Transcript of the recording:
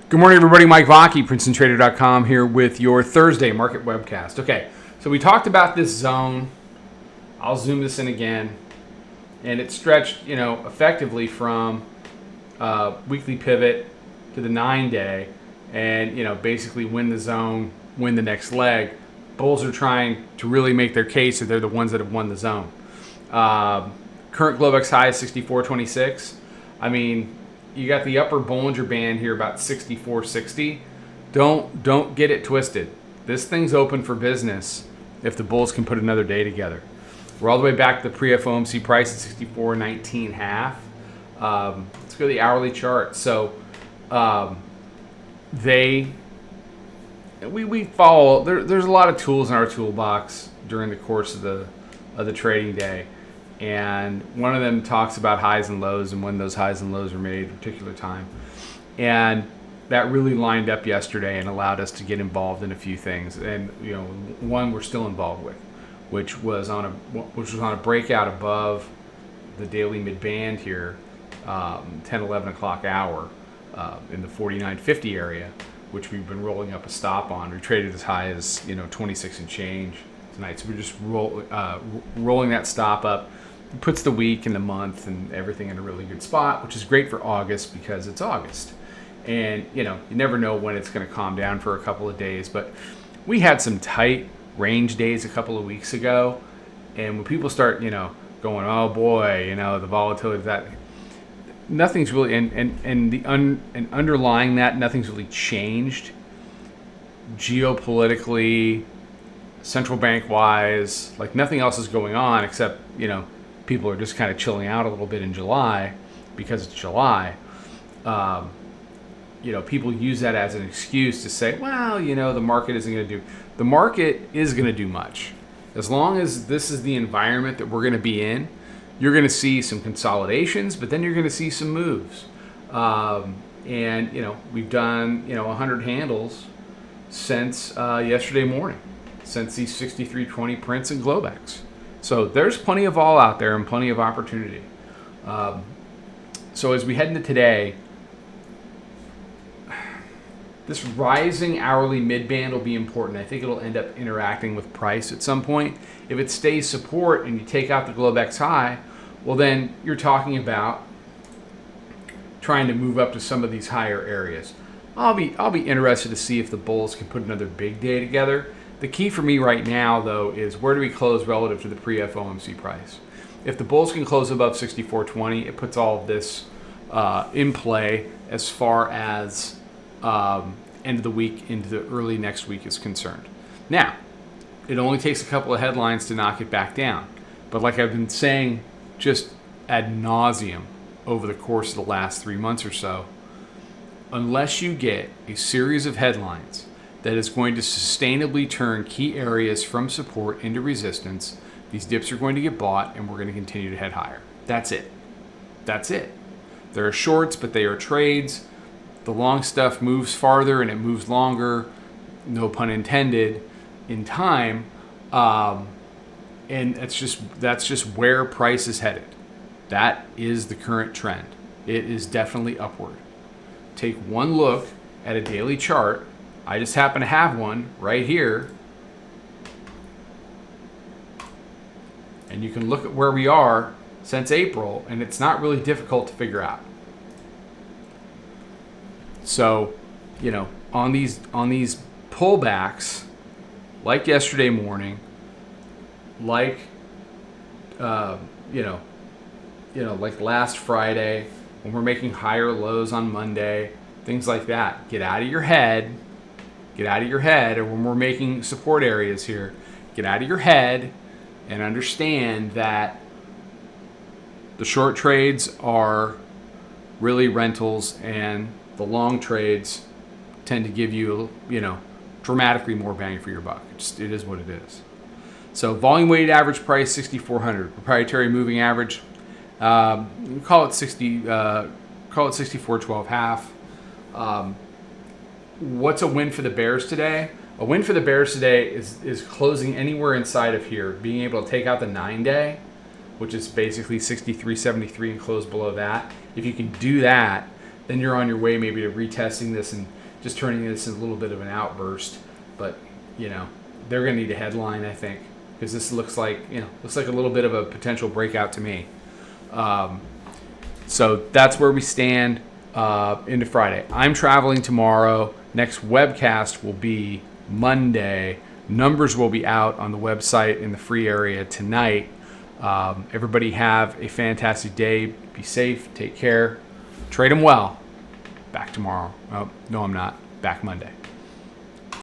Good morning, everybody. Mike Vacchi, Princetontrader.com here with your Thursday market webcast. Okay, so we talked about this zone. I'll zoom this in again. And it stretched, effectively from weekly pivot to the 9-day and, basically win the zone, win the next leg. Bulls are trying to really make their case that they're the ones that have won the zone. Current Globex high is 64.26. I mean, you got the upper Bollinger Band here about 64.60. Don't get it twisted. This thing's open for business if the Bulls can put another day together. We're all the way back to the pre-FOMC price at 64.19 half. Let's go to the hourly chart. So we follow. There's a lot of tools in our toolbox during the course of the trading day. And one of them talks about highs and lows and when those highs and lows are made at a particular time. And that really lined up yesterday and allowed us to get involved in a few things. And one we're still involved with, which was on a breakout above the daily mid band here, 11 o'clock hour in the 49.50 area, which we've been rolling up a stop on. We traded as high as 26 and change tonight. So we're just rolling that stop up. It puts the week and the month and everything in a really good spot, which is great for August because it's August. And, you never know when it's going to calm down for a couple of days. But we had some tight range days a couple of weeks ago. And when people start, going, oh boy, the volatility of that, nothing's really, and underlying that, nothing's really changed geopolitically, central bank wise. Like nothing else is going on except, people are just kind of chilling out a little bit in July because it's July. People use that as an excuse to say, well, the market isn't going to do. The market is going to do much. As long as this is the environment that we're going to be in, you're going to see some consolidations, but then you're going to see some moves. We've done, 100 handles since yesterday morning, since these 63.20 prints and Globex. So there's plenty of vol out there and plenty of opportunity. So as we head into today, this rising hourly mid-band will be important. I think it'll end up interacting with price at some point. If it stays support and you take out the Globex high, well then you're talking about trying to move up to some of these higher areas. I'll be interested to see if the Bulls can put another big day together. The key for me right now, though, is where do we close relative to the pre-FOMC price? If the Bulls can close above 64.20, it puts all of this in play as far as end of the week into the early next week is concerned. Now, it only takes a couple of headlines to knock it back down. But like I've been saying just ad nauseum over the course of the last 3 months or so, unless you get a series of headlines that is going to sustainably turn key areas from support into resistance, these dips are going to get bought and we're going to continue to head higher. That's it. That's it. There are shorts, but they are trades. The long stuff moves farther and it moves longer, no pun intended, in time. And that's just where price is headed. That is the current trend. It is definitely upward. Take one look at a daily chart. I just happen to have one right here. And you can look at where we are since April, and it's not really difficult to figure out. So, on these pullbacks, like yesterday morning, like like last Friday, when we're making higher lows on Monday, things like that. Get out of your head. Or when we're making support areas here, get out of your head and understand that the short trades are really rentals and the long trades tend to give you, dramatically more bang for your buck. It is what it is. So volume weighted average price 6,400. Proprietary moving average, call it 64.12 half. What's a win for the Bears today? A win for the Bears today is closing anywhere inside of here, being able to take out the 9-day, which is basically 63.73 and close below that. If you can do that, then you're on your way maybe to retesting this and just turning this into a little bit of an outburst. But, they're going to need a headline, I think, because this looks like a little bit of a potential breakout to me. So that's where we stand into Friday. I'm traveling tomorrow. Next webcast will be Monday. Numbers will be out on the website in the free area tonight. Everybody have a fantastic day. Be safe. Take care. Trade them well. Back tomorrow. Oh, no, I'm not. Back Monday.